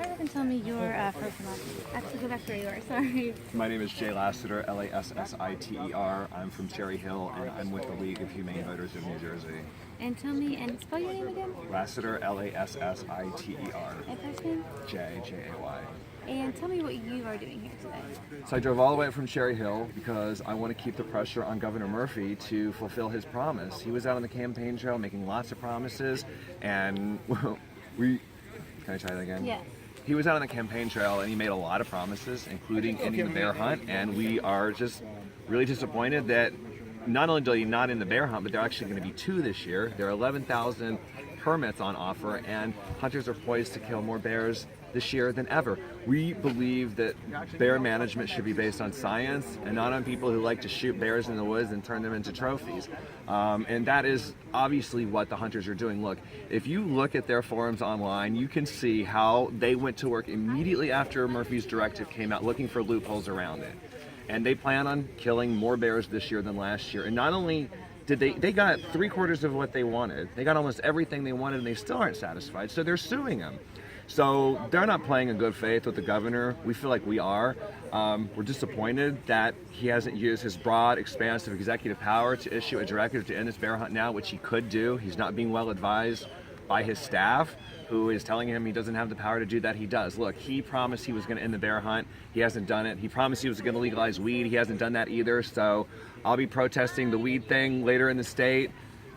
Start off and tell me your first and last name. Actually, go back where you are. Sorry. My name is Jay Lassiter, Lassiter. I'm from Cherry Hill, and I'm with the League of Humane Voters of New Jersey. And tell me, and spell your name again. Lassiter, Lassiter. And first name. Jay. And tell me what you are doing here today. So I drove all the way up from Cherry Hill because I want to keep the pressure on Governor Murphy to fulfill his promise. He was out on the campaign trail making lots of promises, and can I try that again? Yes. He was out on the campaign trail and he made a lot of promises, including ending the bear hunt, and we are just really disappointed that not only do he not end the bear hunt, but there are actually going to be 2 this year. There are 11,000 permits on offer, and hunters are poised to kill more bears this year than ever. We believe that bear management should be based on science and not on people who like to shoot bears in the woods and turn them into trophies. And that is obviously what the hunters are doing. Look, if you look at their forums online, you can see how they went to work immediately after Murphy's directive came out, looking for loopholes around it. And they plan on killing more bears this year than last year. And not only did they got 3/4 of what they wanted. They got almost everything they wanted, and they still aren't satisfied, so they're suing him. So they're not playing in good faith with the governor. We feel like we are. We're disappointed that he hasn't used his broad, expansive executive power to issue a directive to end this bear hunt now, which he could do. He's not being well advised by his staff, who is telling him he doesn't have the power to do that. He does. Look, he promised he was going to end the bear hunt. He hasn't done it. He promised he was going to legalize weed. He hasn't done that either. So I'll be protesting the weed thing later in the state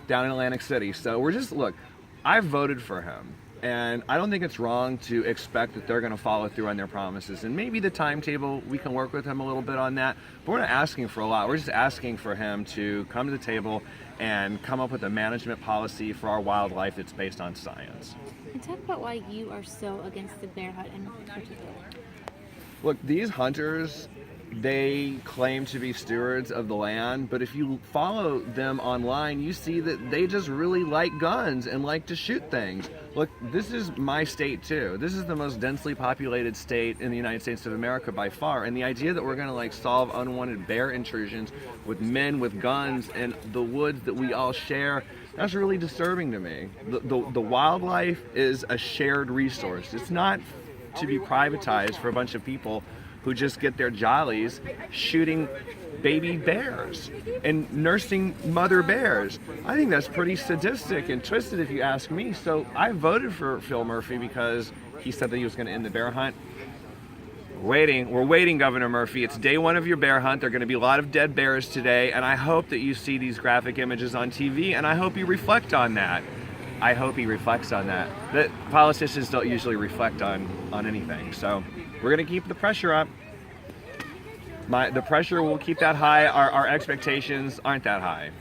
down in Atlantic City. So look, I've voted for him. And I don't think it's wrong to expect that they're going to follow through on their promises. And maybe the timetable, we can work with him a little bit on that. But we're not asking for a lot. We're just asking for him to come to the table and come up with a management policy for our wildlife that's based on science. And talk about why you are so against the bear hunt in particular. Look, these hunters, they claim to be stewards of the land, but if you follow them online, you see that they just really like guns and like to shoot things. Look, this is my state too. This is the most densely populated state in the United States of America by far, and the idea that we're going to solve unwanted bear intrusions with men with guns in the woods that we all share, that's really disturbing to me. The wildlife is a shared resource. It's not to be privatized for a bunch of people who just get their jollies shooting baby bears and nursing mother bears. I think that's pretty sadistic and twisted if you ask me. So I voted for Phil Murphy because he said that he was going to end the bear hunt. We're waiting, Governor Murphy. It's day 1 of your bear hunt. There are going to be a lot of dead bears today, and I hope that you see these graphic images on TV, and I hope you reflect on that. I hope he reflects on that. That politicians don't usually reflect on anything. So we're going to keep the pressure up. The pressure will keep that high. Our expectations aren't that high.